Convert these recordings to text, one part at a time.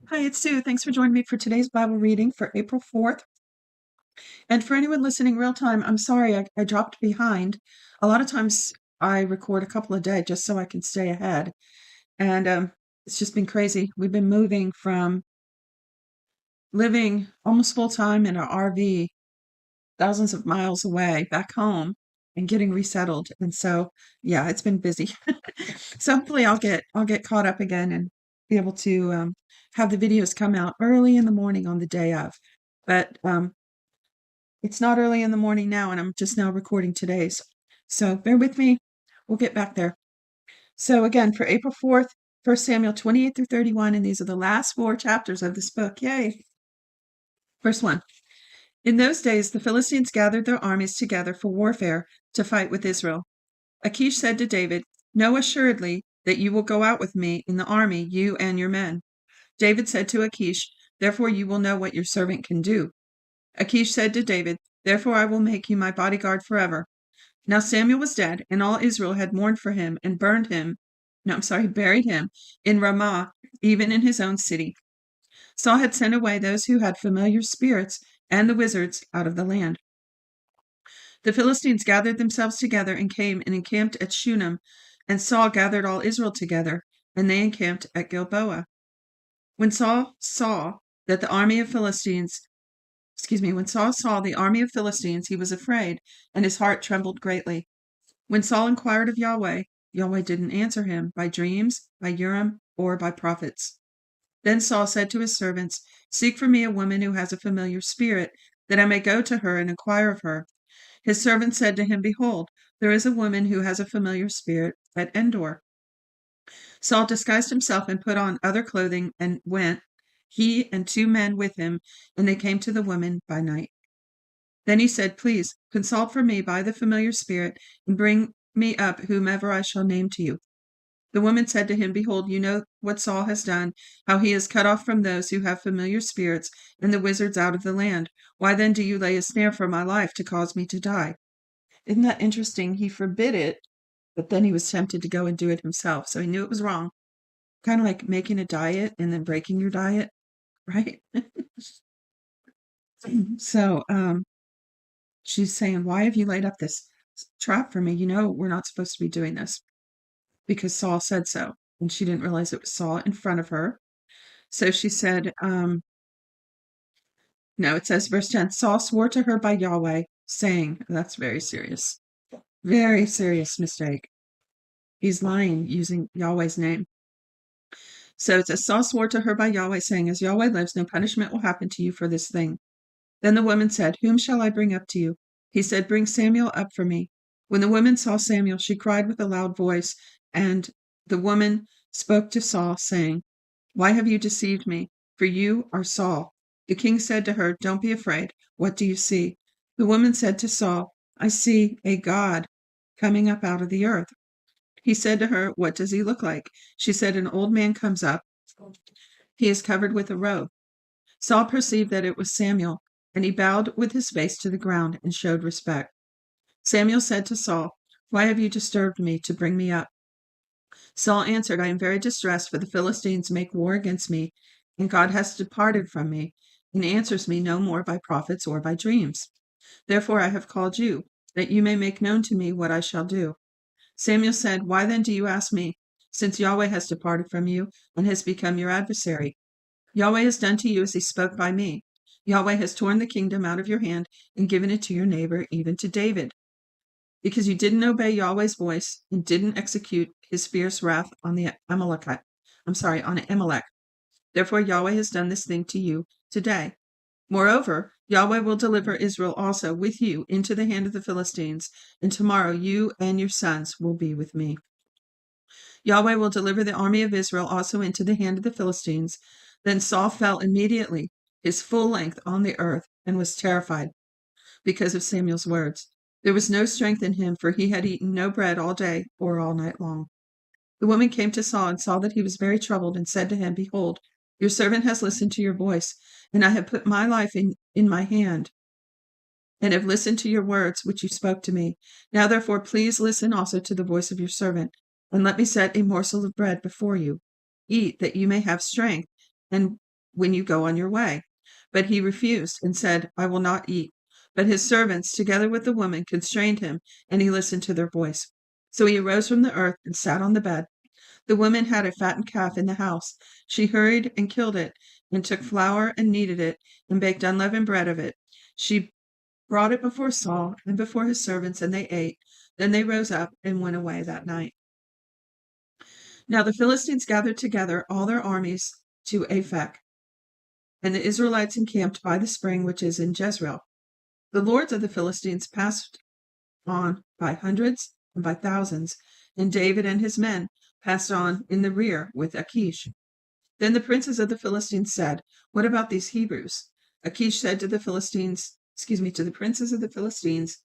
Hi, it's Sue. Thanks for joining me for today's Bible reading for April 4th. And for anyone listening real time, I'm sorry I dropped behind. A lot of times I record a couple a day just so I can stay ahead. And it's just been crazy. We've been moving from living almost full time in an RV thousands of miles away back home and getting resettled. And so, yeah, it's been busy. So hopefully I'll get caught up again and be able to have the videos come out early in the morning on the day of. But it's not early in the morning now, and I'm just now recording today's. So bear with me. We'll get back there. So again, for April 4th, 1 Samuel 28 through 31, and these are the last 4 chapters of this book. Yay. Verse 1. In those days, the Philistines gathered their armies together for warfare to fight with Israel. Achish said to David, "Know assuredly that you will go out with me in the army, you and your men." David said to Achish, "Therefore you will know what your servant can do." Achish said to David, "Therefore I will make you my bodyguard forever." Now Samuel was dead, and all Israel had mourned for him and buried him in Ramah, even in his own city. Saul had sent away those who had familiar spirits and the wizards out of the land. The Philistines gathered themselves together and came and encamped at Shunem, and Saul gathered all Israel together, and they encamped at Gilboa. When Saul saw that the army of Philistines, when Saul saw the army of Philistines, he was afraid, and his heart trembled greatly. When Saul inquired of Yahweh, Yahweh didn't answer him by dreams, by Urim, or by prophets. Then Saul said to his servants, "Seek for me a woman who has a familiar spirit, that I may go to her and inquire of her." His servant said to him, "Behold, there is a woman who has a familiar spirit at Endor." Saul disguised himself and put on other clothing and went, he and 2 men with him, and they came to the woman by night. Then he said, "Please consult for me by the familiar spirit, and bring me up whomever I shall name to you." The woman said to him, "Behold, you know what Saul has done, how he has cut off from those who have familiar spirits and the wizards out of the land. Why then do you lay a snare for my life to cause me to die?" Isn't that interesting? He forbid it, but then he was tempted to go and do it himself. So he knew it was wrong. Kind of like making a diet and then breaking your diet, right? So she's saying, "Why have you laid up this trap for me? You know we're not supposed to be doing this," because Saul said so. And she didn't realize it was Saul in front of her. So she said, no, it says, verse 10, Saul swore to her by Yahweh, saying, that's very serious mistake. He's lying using Yahweh's name. So it says, Saul swore to her by Yahweh, saying, "As Yahweh lives, no punishment will happen to you for this thing." Then the woman said, "Whom shall I bring up to you?" He said, "Bring Samuel up for me." When the woman saw Samuel, she cried with a loud voice, and the woman spoke to Saul, saying, "Why have you deceived me? For you are Saul." The king said to her, "Don't be afraid. What do you see?" The woman said to Saul, "I see a god coming up out of the earth." He said to her, "What does he look like?" She said, "An old man comes up. He is covered with a robe." Saul perceived that it was Samuel, and he bowed with his face to the ground and showed respect. Samuel said to Saul, "Why have you disturbed me to bring me up?" Saul answered, "I am very distressed, for the Philistines make war against me, and God has departed from me, and answers me no more by prophets or by dreams. Therefore I have called you, that you may make known to me what I shall do." Samuel said, "Why then do you ask me, since Yahweh has departed from you and has become your adversary? Yahweh has done to you as he spoke by me. Yahweh has torn the kingdom out of your hand and given it to your neighbor, even to David, because you didn't obey Yahweh's voice and didn't execute his fierce wrath on the on Amalek. Therefore Yahweh has done this thing to you today. Moreover, Yahweh will deliver Israel also with you into the hand of the Philistines, and tomorrow you and your sons will be with me. Yahweh will deliver the army of Israel also into the hand of the Philistines." Then Saul fell immediately, his full length on the earth, and was terrified because of Samuel's words. There was no strength in him, for he had eaten no bread all day or all night long. The woman came to Saul and saw that he was very troubled, and said to him, "Behold, your servant has listened to your voice, and I have put my life in my hand, and have listened to your words which you spoke to me. Now therefore please listen also to the voice of your servant, and let me set a morsel of bread before you. Eat, that you may have strength, and when you go on your way. But he refused and said, I will not eat. But his servants, together with the woman, constrained him, and he listened to their voice. So he arose from the earth and sat on the bed. The woman had a fattened calf in the house. She hurried and killed it, and took flour and kneaded it, and baked unleavened bread of it. She brought it before Saul and before his servants, and they ate. Then they rose up and went away that night. Now the Philistines gathered together all their armies to Aphek, and the Israelites encamped by the spring which is in Jezreel. The lords of the Philistines passed on by hundreds and by thousands, and David and his men passed on in the rear with Achish. Then the princes of the Philistines said, What about these Hebrews? Achish said to the to the princes of the Philistines,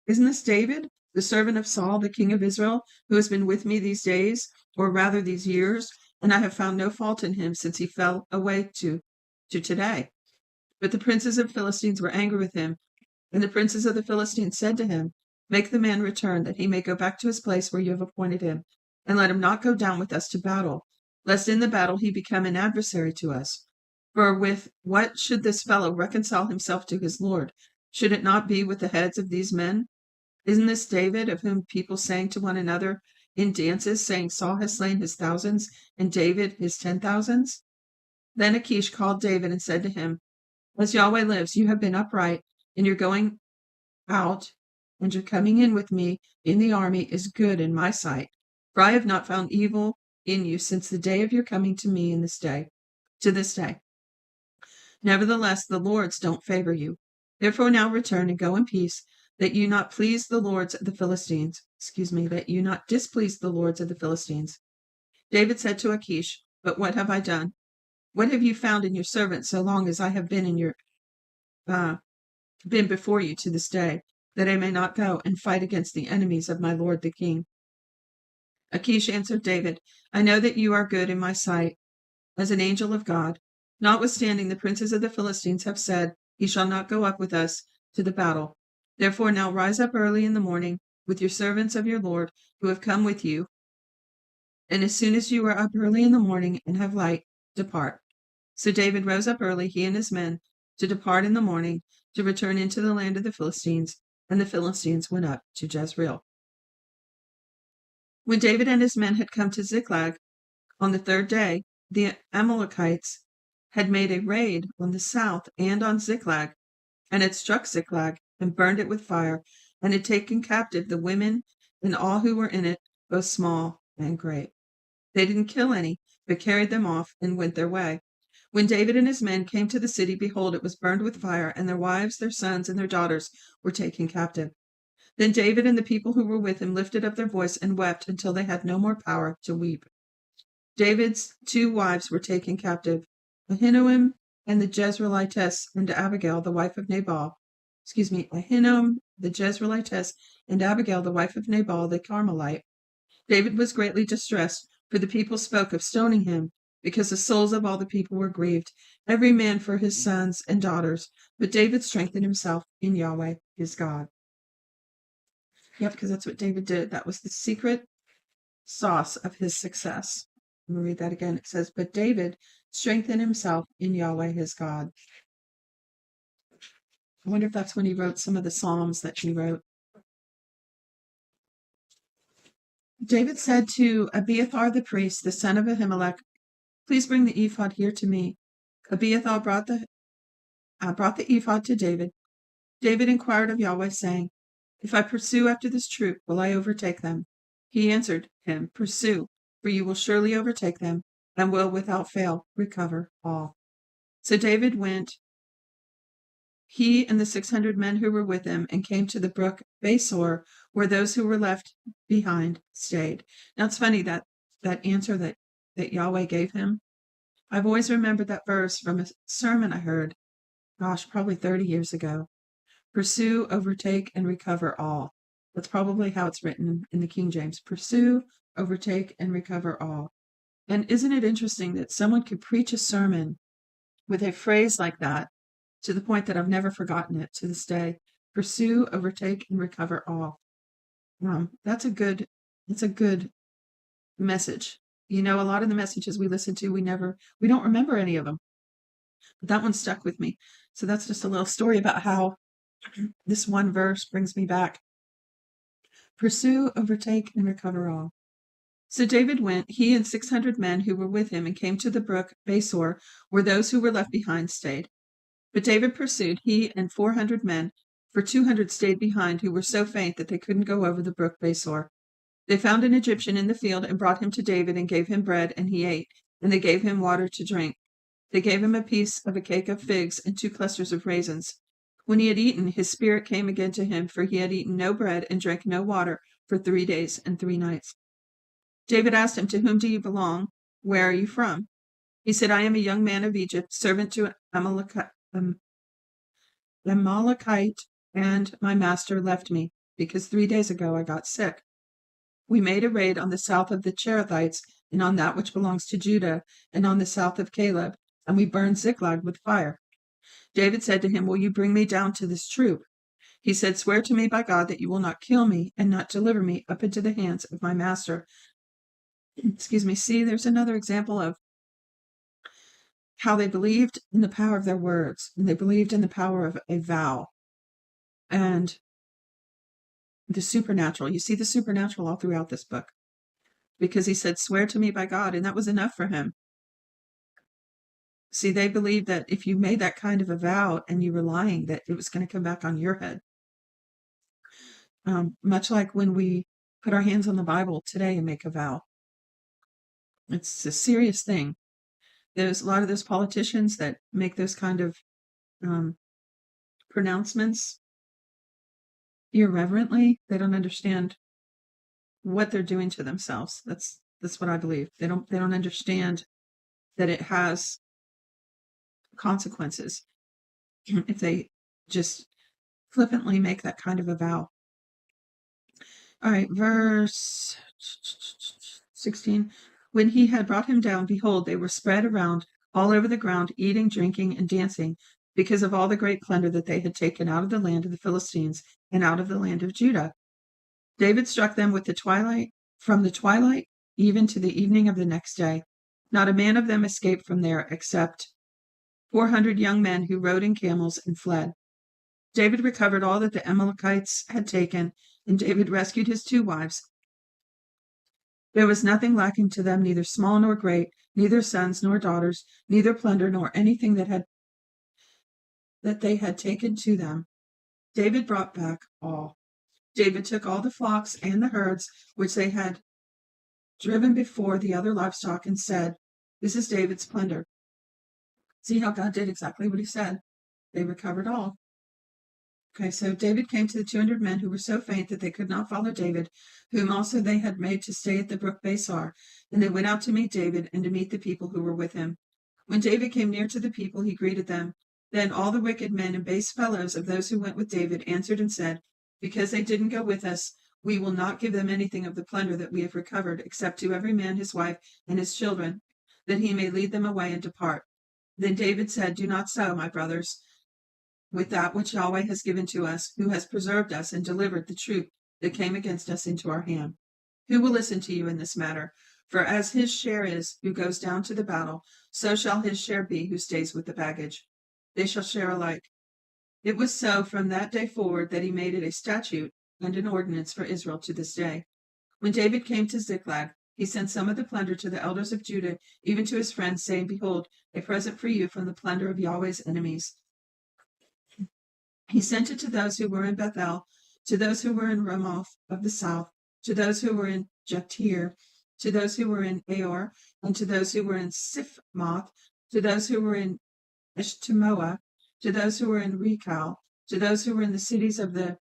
Isn't this David, the servant of Saul, the king of Israel, who has been with me these days, or rather these years, and I have found no fault in him since he fell away to today? But the princes of the Philistines were angry with him, and the princes of the Philistines said to him, Make the man return, that he may go back to his place where you have appointed him, and let him not go down with us to battle, lest in the battle he become an adversary to us. For with what should this fellow reconcile himself to his Lord? Should it not be with the heads of these men? Isn't this David, of whom people sang to one another in dances, saying, Saul has slain his thousands, and David his 10,000s? Then Achish called David and said to him, As Yahweh lives, you have been upright, and your going out and your coming in with me in the army is good in my sight. For I have not found evil in you since the day of your coming to me to this day. Nevertheless, the lords don't favor you. Therefore now return and go in peace, that you not please the lords of the Philistines. That you not displease the lords of the Philistines. David said to Achish, But what have I done? What have you found in your servant so long as I have been been before you to this day, that I may not go and fight against the enemies of my lord the king? Achish answered David, I know that you are good in my sight, as an angel of God. Notwithstanding, the princes of the Philistines have said, He shall not go up with us to the battle. Therefore now rise up early in the morning with your servants of your Lord who have come with you, and as soon as you are up early in the morning and have light, depart. So David rose up early, he and his men, to depart in the morning, to return into the land of the Philistines, and the Philistines went up to Jezreel. When David and his men had come to Ziklag on the third day, the Amalekites had made a raid on the south and on Ziklag, and had struck Ziklag and burned it with fire, and had taken captive the women and all who were in it, both small and great. They didn't kill any, but carried them off and went their way. When David and his men came to the city, behold, it was burned with fire, and their wives, their sons, and their daughters were taken captive. Then David and the people who were with him lifted up their voice and wept until they had no more power to weep. David's 2 wives were taken captive, Ahinoam and the Jezreelitess, and Abigail, the wife of Nabal. Ahinoam the Jezreelitess, and Abigail, the wife of Nabal the Carmelite. David was greatly distressed, for the people spoke of stoning him, because the souls of all the people were grieved, every man for his sons and daughters. But David strengthened himself in Yahweh his God. Yep, because that's what David did. That was the secret sauce of his success. I'm going to read that again. It says, But David strengthened himself in Yahweh his God. I wonder if that's when he wrote some of the Psalms that he wrote. David said to Abiathar the priest, the son of Ahimelech, Please bring the ephod here to me. Abiathar brought the ephod to David. David inquired of Yahweh, saying, If I pursue after this troop, will I overtake them? He answered him, Pursue, for you will surely overtake them, and will without fail recover all. So David went, he and the 600 men who were with him, and came to the brook Besor, where those who were left behind stayed. Now it's funny that answer that Yahweh gave him. I've always remembered that verse from a sermon I heard, probably 30 years ago. Pursue, overtake, and recover all. That's probably how it's written in the King James. Pursue, overtake, and recover all. And isn't it interesting that someone could preach a sermon with a phrase like that, to the point that I've never forgotten it to this day? Pursue, overtake, and recover all. That's a good message. A lot of the messages we listen to, we don't remember any of them. But that one stuck with me. So that's just a little story about how this one verse brings me back. Pursue, overtake, and recover all. So David went, he and 600 men who were with him, and came to the brook Besor, where those who were left behind stayed. But David pursued, he and 400 men, for 200 stayed behind, who were so faint that they couldn't go over the brook Besor. They found an Egyptian in the field and brought him to David and gave him bread, and he ate, and they gave him water to drink. They gave him a piece of a cake of figs and 2 clusters of raisins. When he had eaten, his spirit came again to him, for he had eaten no bread and drank no water for 3 days and 3 nights. David asked him, "To whom do you belong? Where are you from?" He said, "I am a young man of Egypt, servant to Amalekite, and my master left me, because 3 days ago I got sick. We made a raid on the south of the Cherethites, and on that which belongs to Judah, and on the south of Caleb, and we burned Ziklag with fire." David said to him, "Will you bring me down to this troop?" He said, "Swear to me by God that you will not kill me and not deliver me up into the hands of my master." Excuse me. See, there's another example of how they believed in the power of their words, and they believed in the power of a vow and the supernatural. You see the supernatural all throughout this book, because he said, "Swear to me by God," and that was enough for him. See, they believed that if you made that kind of a vow and you were lying, that it was going to come back on your head. Much like when we put our hands on the Bible today and make a vow. It's a serious thing. There's a lot of those politicians that make those kind of pronouncements irreverently. They don't understand what they're doing to themselves. That's what I believe. They don't understand that it has consequences if they just flippantly make that kind of a vow. All right, verse 16. When he had brought him down, behold, they were spread around all over the ground, eating, drinking, and dancing, because of all the great plunder that they had taken out of the land of the Philistines and out of the land of Judah. David struck them with the twilight, from the twilight even to the evening of the next day. Not a man of them escaped from there, except 400 young men who rode in camels and fled. David recovered all that the Amalekites had taken, and David rescued his 2 wives. There was nothing lacking to them, neither small nor great, neither sons nor daughters, neither plunder nor anything that they had taken to them. David brought back all. David took all the flocks and the herds which they had driven before the other livestock, and said, "This is David's plunder." See how God did exactly what he said. They recovered all. Okay, so David came to the 200 men who were so faint that they could not follow David, whom also they had made to stay at the brook Besor, and they went out to meet David and to meet the people who were with him. When David came near to the people, he greeted them. Then all the wicked men and base fellows of those who went with David answered and said, "Because they didn't go with us, we will not give them anything of the plunder that we have recovered, except to every man his wife and his children, that he may lead them away and depart." Then David said, "Do not so, my brothers, with that which Yahweh has given to us, who has preserved us and delivered the troop that came against us into our hand. Who will listen to you in this matter? For as his share is who goes down to the battle, so shall his share be who stays with the baggage. They shall share alike." It was so from that day forward that he made it a statute and an ordinance for Israel to this day. When David came to Ziklag, he sent some of the plunder to the elders of Judah, even to his friends, saying, "Behold, a present for you from the plunder of Yahweh's enemies." He sent it to those who were in Bethel, to those who were in Ramoth of the south, to those who were in Jatir, to those who were in Aor, and to those who were in Siphmoth, to those who were in Eshtemoa, to those who were in Rechal, to those who were in the cities of the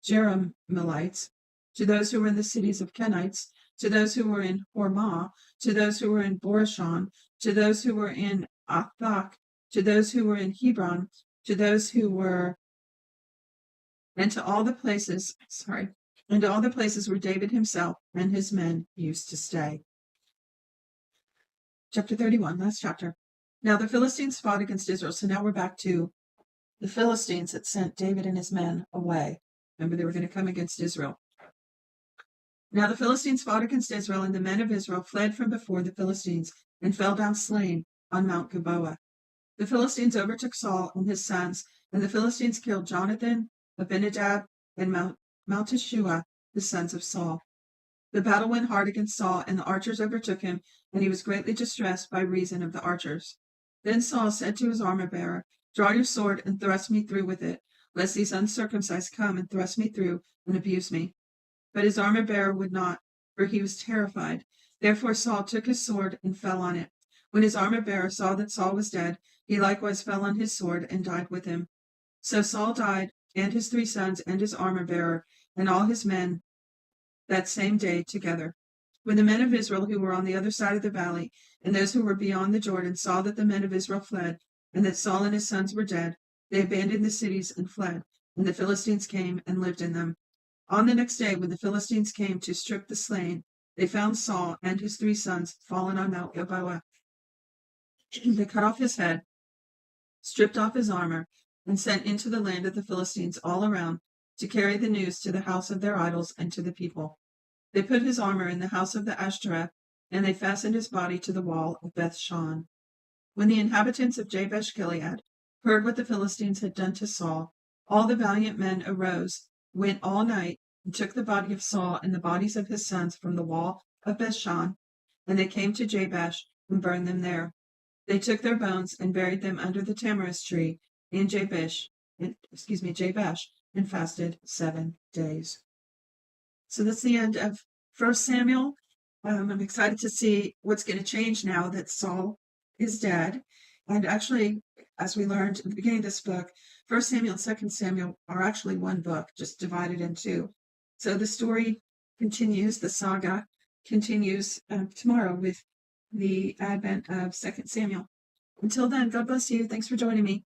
Jerahmeelites, to those who were in the cities of Kenites, to those who were in Hormah, to those who were in Borashon, to those who were in Athak, to those who were in Hebron, to those who were, and to all the places where David himself and his men used to stay. Chapter 31, last chapter. Now the Philistines fought against Israel. So now we're back to the Philistines that sent David and his men away. Remember, they were going to come against Israel. Now the Philistines fought against Israel, and the men of Israel fled from before the Philistines and fell down slain on Mount Gilboa. The Philistines overtook Saul and his sons, and the Philistines killed Jonathan, Abinadab, and Malchishua, the sons of Saul. The battle went hard against Saul, and the archers overtook him, and he was greatly distressed by reason of the archers. Then Saul said to his armor-bearer, "Draw your sword and thrust me through with it, lest these uncircumcised come and thrust me through and abuse me." But his armor-bearer would not, for he was terrified. Therefore Saul took his sword and fell on it. When his armor-bearer saw that Saul was dead, he likewise fell on his sword and died with him. So Saul died, and his 3 sons, and his armor-bearer, and all his men that same day together. When the men of Israel who were on the other side of the valley, and those who were beyond the Jordan, saw that the men of Israel fled, and that Saul and his sons were dead, they abandoned the cities and fled, and the Philistines came and lived in them. On the next day, when the Philistines came to strip the slain, they found Saul and his 3 sons fallen on Mount Gilboa. They cut off his head, stripped off his armor, and sent into the land of the Philistines all around to carry the news to the house of their idols and to the people. They put his armor in the house of the Ashtoreth, and they fastened his body to the wall of Beth-shan. When the inhabitants of Jabesh-Gilead heard what the Philistines had done to Saul, all the valiant men arose, went all night, and took the body of Saul and the bodies of his sons from the wall of Beth-shan, and they came to Jabesh and burned them there. They took their bones and buried them under the tamarisk tree in Jabesh, and fasted 7 days. So that's the end of 1 Samuel. I'm excited to see what's going to change now that Saul is dead. And actually, as we learned in the beginning of this book, 1 Samuel and 2 Samuel are actually one book, just divided in 2. So the story continues, the saga continues tomorrow with the advent of 2 Samuel. Until then, God bless you. Thanks for joining me.